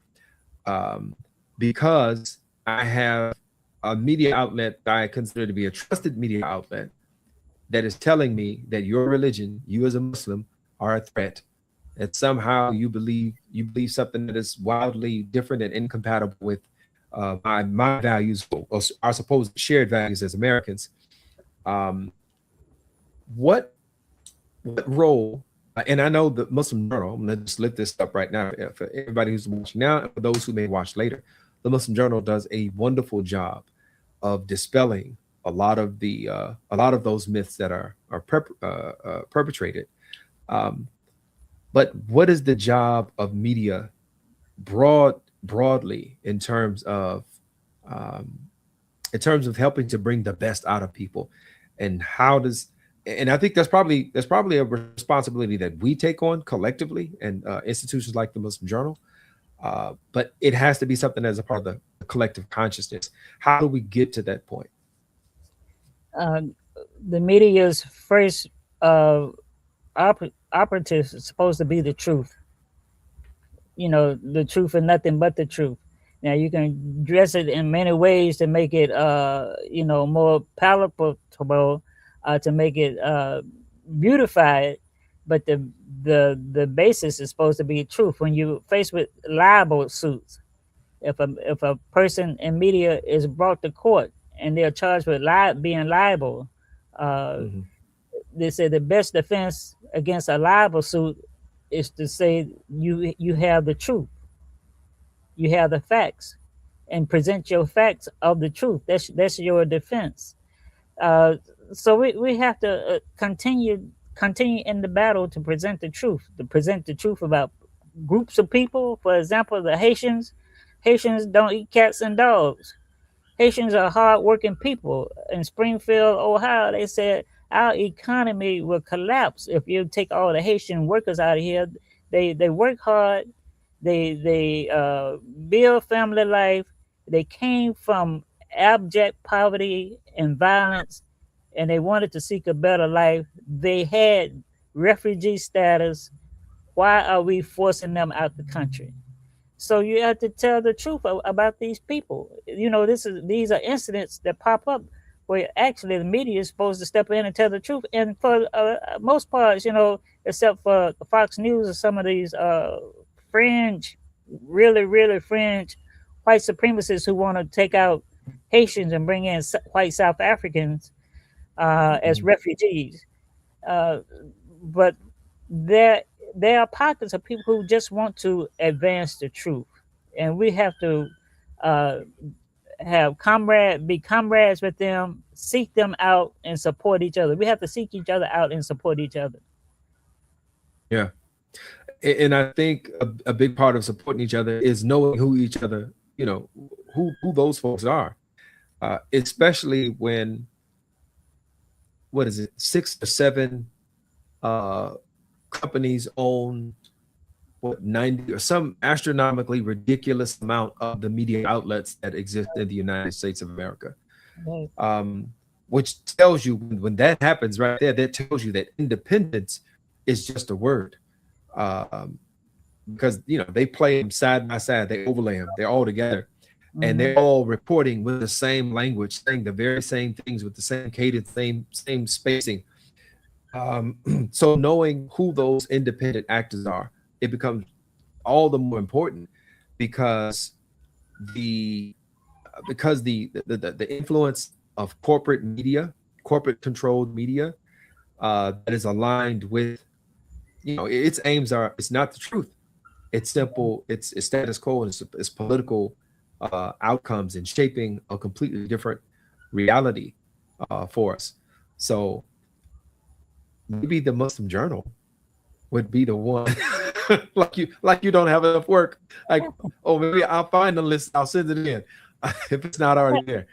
because I have a media outlet that I consider to be a trusted media outlet that is telling me that your religion, you as a Muslim, are a threat, that somehow you believe something that is wildly different and incompatible with my values, or our supposed shared values as Americans. What role? And I know the Muslim Journal, I'm going to just lift this up right now for everybody who's watching now, and for those who may watch later. The Muslim Journal does a wonderful job of dispelling a lot of those myths that are perpetrated. But what is the job of media broadly in terms of in terms of helping to bring the best out of people. And how does, and I think that's probably a responsibility that we take on collectively, and institutions like the Muslim Journal. But it has to be something as a part of the collective consciousness. How do we get to that point? The media's first operative is supposed to be the truth. You know, the truth and nothing but the truth. Now you can dress it in many ways to make it, you know, more palatable, to make it beautified, but the basis is supposed to be truth. When you faced with libel suits, if a person in media is brought to court and they're charged with being liable, Mm-hmm. they say the best defense against a libel suit is to say you have the truth, you have the facts, and present your facts of the truth. That's your defense. So we have to continue in the battle to present the truth, about groups of people. For example, the Haitians don't eat cats and dogs. Haitians are hardworking people. In Springfield, Ohio, they said our economy will collapse if you take all the Haitian workers out of here. They work hard. They build family life. They came from abject poverty and violence, and they wanted to seek a better life. They had refugee status. Why are we forcing them out the country? So you have to tell the truth about these people. You know, these are incidents that pop up where actually the media is supposed to step in and tell the truth. And for most parts, you know, except for Fox News or some of these fringe, really fringe white supremacists who want to take out Haitians and bring in white South Africans as refugees. But there are pockets of people who just want to advance the truth, and we have to be comrades with them, seek them out, and support each other. We have to seek each other out and support each other. Yeah. And I think a big part of supporting each other is knowing who each other, you know, who those folks are, especially when, what is it, 6 or 7 companies own 90 or some astronomically ridiculous amount of the media outlets that exist in the United States of America. Which tells you, when that happens right there, that tells you that independence is just a word. Because, you know, they play them side by side, they overlay them, they're all together, and they're all reporting with the same language, saying the very same things with the same cadence, same spacing. So knowing who those independent actors are, it becomes all the more important, because the influence of corporate media, corporate controlled media, that is aligned with, you know, its aims are, it's not the truth. It's simple. It's status quo, and it's political outcomes, and shaping a completely different reality for us. So maybe the Muslim Journal would be the one. like you don't have enough work. Like, oh, maybe I'll find the list. I'll send it in if it's not already there.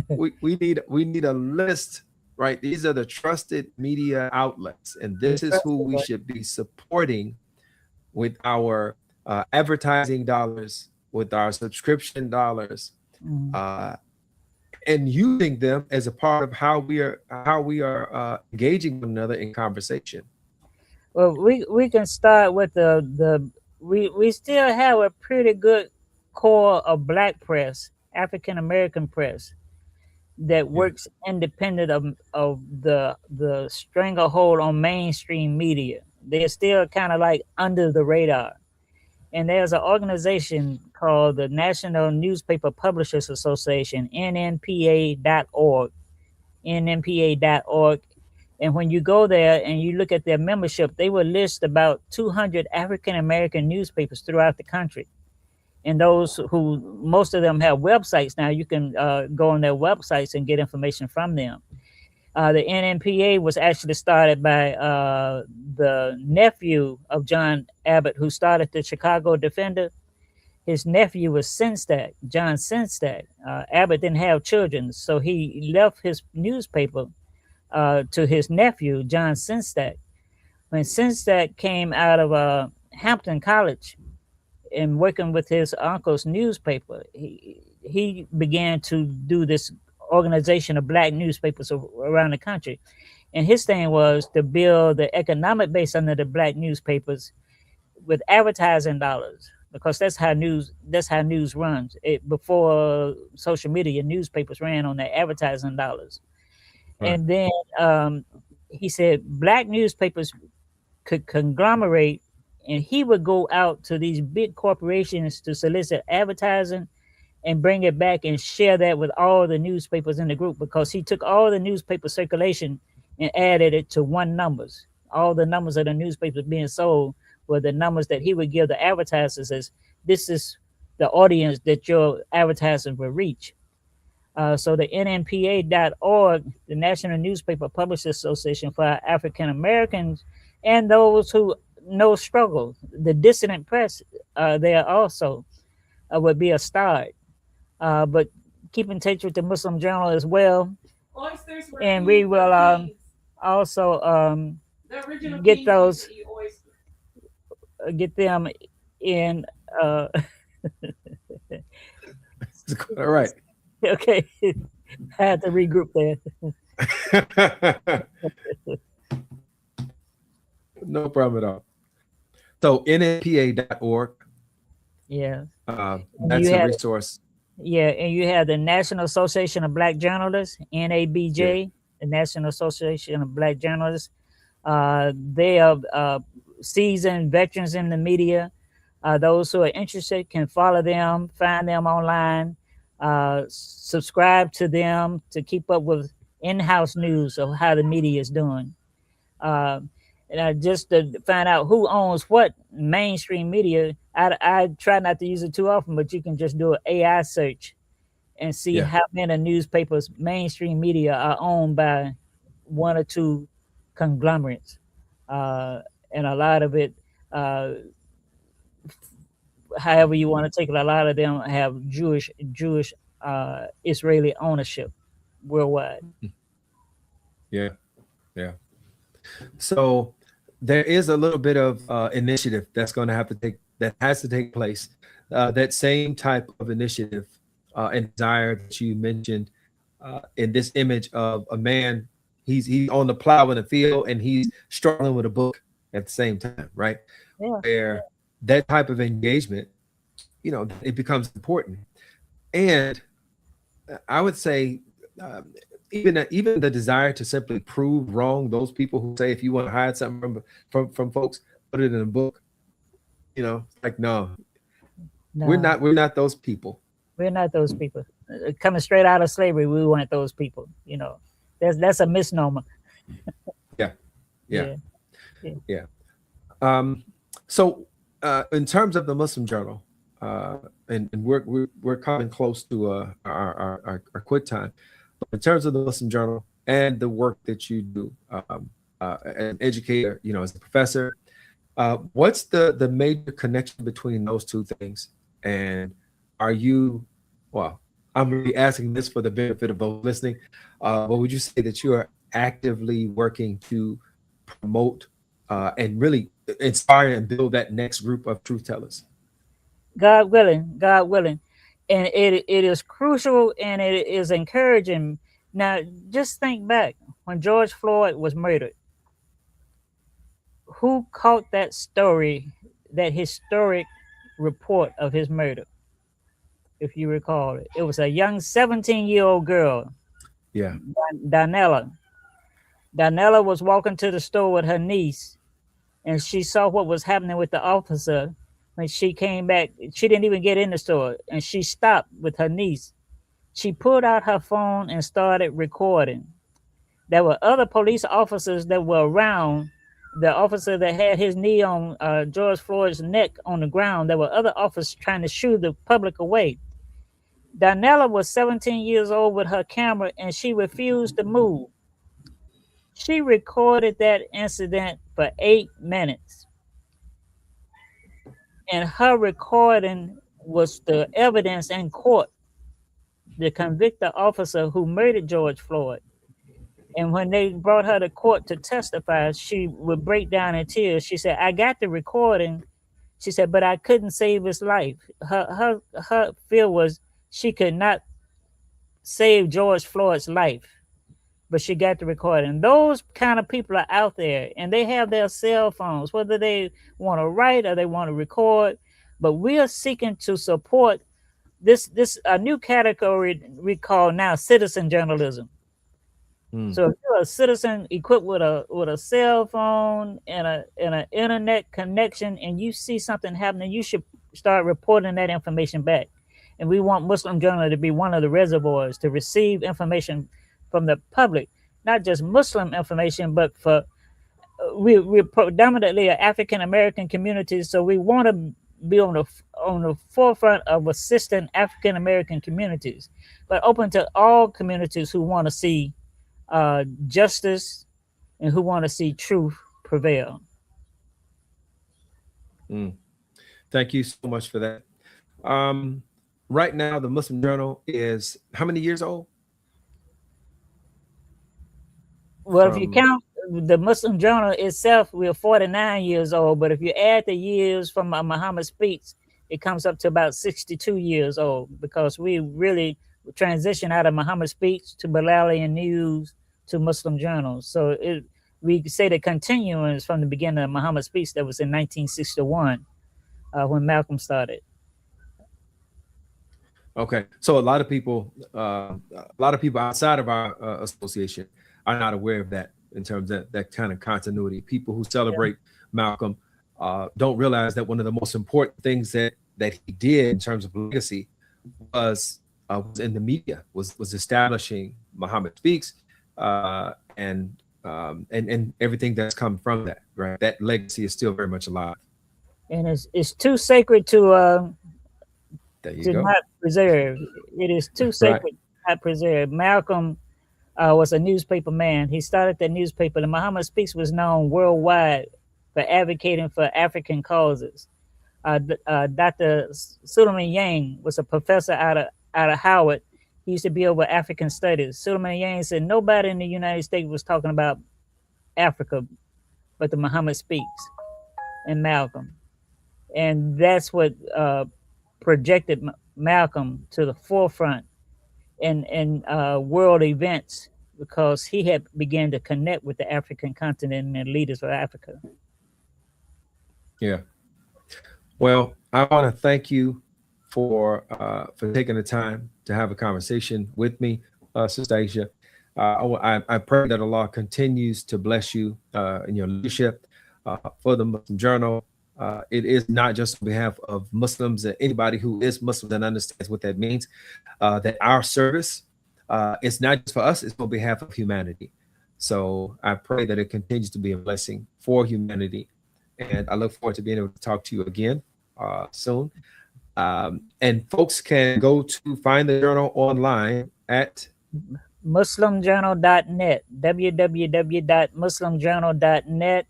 We need a list, right? These are the trusted media outlets, and this is who we should be supporting with our advertising dollars, with our subscription dollars, and using them as a part of how we are engaging one another in conversation. Well, we can start with we still have a pretty good core of Black press, African American press, that works independent of the stranglehold on mainstream media. They're still kind of like under the radar. And there's an organization called the National Newspaper Publishers Association, NNPA.org. And when you go there and you look at their membership, they will list about 200 African American newspapers throughout the country. And those who, most of them have websites now, you can go on their websites and get information from them. The NNPA was actually started by the nephew of John Abbott, who started the Chicago Defender. his nephew was Sinstack, John Sinstack. Abbott didn't have children, so he left his newspaper to his nephew, John Sinstack. When Sinstack came out of Hampton College and working with his uncle's newspaper, he began to do this organization of black newspapers around the country. And his thing was to build the economic base under the black newspapers with advertising dollars, because that's how news runs. Before social media, newspapers ran on their advertising dollars. Right. And then he said black newspapers could conglomerate, and he would go out to these big corporations to solicit advertising and bring it back and share that with all the newspapers in the group, because he took all the newspaper circulation and added it to one numbers. All the numbers of the newspapers being sold were the numbers that he would give the advertisers as, this is the audience that your advertisers will reach. So the NNPA.org, the National Newspaper Publishers Association for African Americans and those who know struggle, the dissident press there also would be a start. But keep in touch with the Muslim Journal as well. And we will also get those, get them in. All right. Okay. I had to regroup there. No problem at all. So NNPA.org. Yeah. That's a resource. Yeah, and you have the National Association of Black Journalists, NABJ, the National Association of Black Journalists. They are seasoned veterans in the media. Those who are interested can follow them, find them online, subscribe to them to keep up with in-house news of how the media is doing. And just to find out who owns what mainstream media, I try not to use it too often, but you can just do an AI search and see how many newspapers, mainstream media, are owned by one or two conglomerates. And a lot of it, however you want to take it, a lot of them have Jewish Israeli ownership worldwide. Yeah. So there is a little bit of initiative that's going to have to take place. That same type of initiative and desire that you mentioned in this image of a man, he's on the plow in the field and he's struggling with a book at the same time, right? Yeah. Where that type of engagement, it becomes important. And I would say even the desire to simply prove wrong those people who say, if you want to hide something from folks, put it in a book. Like, no, we're not those people. We're not those people. Coming straight out of slavery, we weren't those people. That's a misnomer. Yeah. So in terms of the Muslim Journal, and we're coming close to our quit time. But in terms of the Muslim Journal and the work that you do, an educator, as a professor, what's the major connection between those two things? And are you, well, I'm really asking this for the benefit of those listening, but would you say that you are actively working to promote and really inspire and build that next group of truth tellers? God willing. And it is crucial and it is encouraging. Now, just think back when George Floyd was murdered. Who caught that story, that historic report of his murder? If you recall it, it was a young 17-year-old girl. Yeah. Danella. Danella was walking to the store with her niece, and she saw what was happening with the officer. When she came back, she didn't even get in the store, and she stopped with her niece. She pulled out her phone and started recording. There were other police officers that were around. The officer that had his knee on George Floyd's neck on the ground, there were other officers trying to shoo the public away. Danella was 17 years old with her camera, and she refused to move. She recorded that incident for 8 minutes. And her recording was the evidence in court to convict the officer who murdered George Floyd. And when they brought her to court to testify, she would break down in tears. She said, I got the recording. She said, but I couldn't save his life. Her fear was she could not save George Floyd's life, but she got the recording. Those kind of people are out there, and they have their cell phones, whether they want to write or they want to record. But we are seeking to support this a new category we call now citizen journalism. So if you're a citizen equipped with a cell phone and an internet connection, and you see something happening, you should start reporting that information back. And we want Muslim Journal to be one of the reservoirs to receive information from the public, not just Muslim information, but for we're predominantly an African American community, so we want to be on the forefront of assisting African American communities, but open to all communities who want to see justice and who want to see truth prevail. Thank you so much for that. Right now, the Muslim Journal is how many years old? Well, if you count the Muslim Journal itself, we're 49 years old. But if you add the years from Muhammad Speaks, it comes up to about 62 years old, because we really transitioned out of Muhammad Speaks to Bilalian News to Muslim Journal. So we say the continuance from the beginning of Muhammad Speaks that was in 1961 when Malcolm started. Okay, so a lot of people outside of our association are not aware of that in terms of that kind of continuity. People who celebrate Malcolm don't realize that one of the most important things that he did in terms of legacy was in the media, was establishing Muhammad Speaks and everything that's come from that. Right, that legacy is still very much alive. And it's too sacred to go. not preserve. It is too sacred to not preserve. Malcolm was a newspaper man. He started the newspaper. The Muhammad Speaks was known worldwide for advocating for African causes. Dr. Suleiman Yang was a professor out of Howard. He used to be over African studies. Suleiman Yang said nobody in the United States was talking about Africa but the Muhammad Speaks and Malcolm. And that's what projected Malcolm to the forefront in world events, because he had began to connect with the African continent and leaders of Africa. Yeah. Well, I want to thank you for taking the time to have a conversation with me, Sister Ayesha. I pray that Allah continues to bless you in your leadership for the Muslim Journal. It is not just on behalf of Muslims and anybody who is Muslim and understands what that means, that our service it's not just for us, it's on behalf of humanity. So I pray that it continues to be a blessing for humanity. And I look forward to being able to talk to you again soon. And folks can go to find the journal online at muslimjournal.net, www.muslimjournal.net,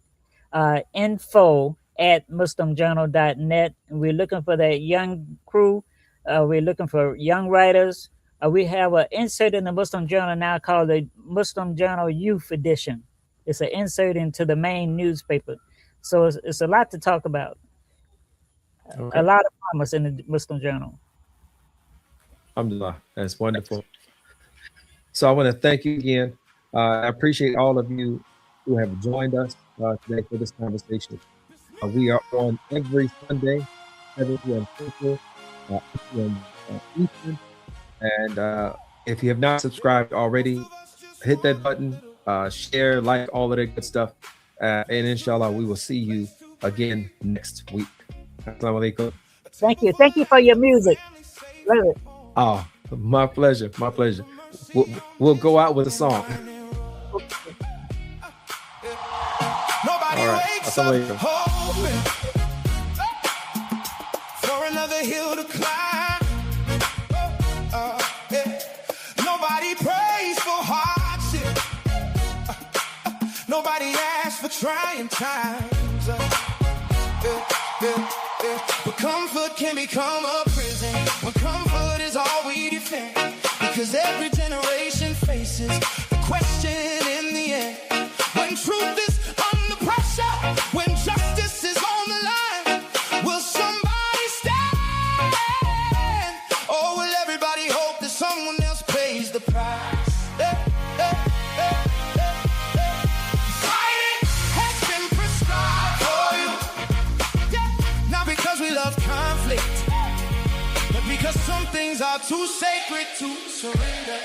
info@muslimjournal.net. We're looking for that young crew. We're looking for young writers. We have an insert in the Muslim Journal now called the Muslim Journal Youth Edition. It's an insert into the main newspaper. So it's a lot to talk about. Okay. A lot of promise in the Muslim Journal. Alhamdulillah, that's wonderful. So I want to thank you again. I appreciate all of you who have joined us today for this conversation. We are on every Sunday, 7 p.m. Central, 8 p.m. Eastern. And if you have not subscribed already, hit that button, share, like, all of that good stuff. And inshallah, we will see you again next week. Assalamu alaikum. Thank you. Thank you for your music. Love it. Oh, my pleasure. My pleasure. We'll go out with a song. All right. Assalamu alaikum. For another hill to climb. Nobody prays for hardship. Nobody asks for trying times. But comfort can become a prison when comfort is all we defend. Because every generation faces the question in the end. When truth is under pressure, when justice is on the line, will somebody stand? Or will everybody hope that someone else pays the price? Fighting has been prescribed for you. Not because we love conflict, but because some things are too sacred to surrender.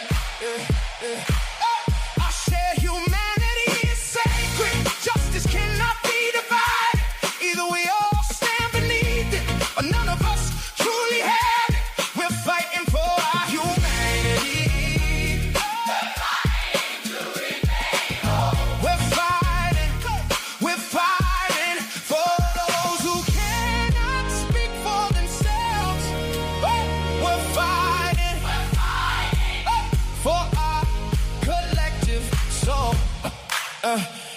Our shared humanity is sacred. Justice cannot be divided. Either we all stand beneath it, or none of us truly have it. We're fighting for our humanity. We're fighting to remain whole. We're fighting for those who cannot speak for themselves. We're fighting for our collective soul.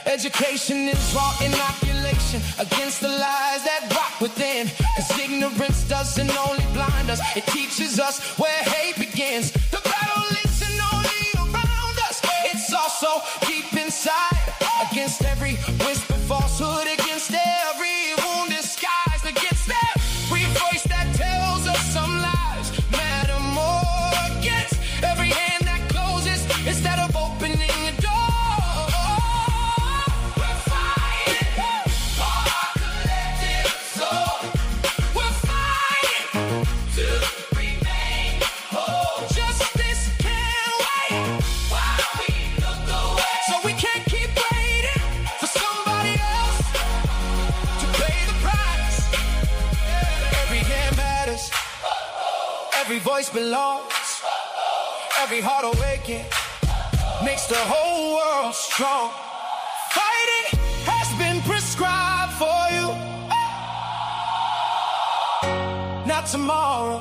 Education is raw inoculation against the lies that rot within. Cause ignorance doesn't only blind us, it teaches us where hate begins. The battle isn't only around us, it's also deep inside. Against every whisper falsehood, against every wound disguised, against every voice that tells us some lies matter more. Against every hand that closes instead of opening a door. We're fighting for our collective soul. We're fighting to remain whole. Justice can't wait while we look away. So we can't keep waiting for somebody else to pay the price. Every hand matters. Every voice belongs. Every heart awakened makes the whole world strong. Fighting has been prescribed for you. Not tomorrow,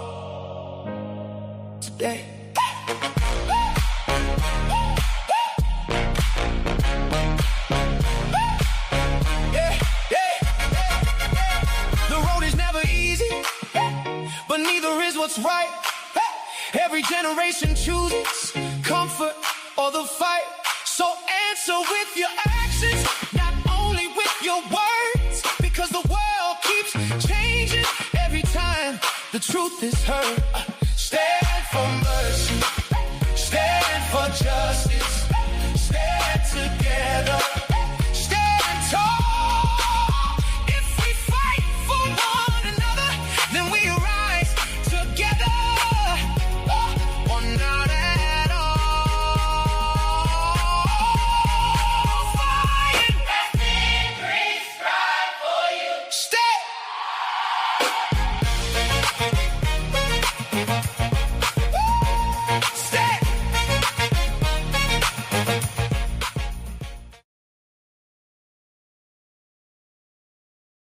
today. The road is never easy, but neither is what's right. Every generation chooses comfort or the fight. So answer with your actions, not only with your words. Because the world keeps changing every time the truth is heard.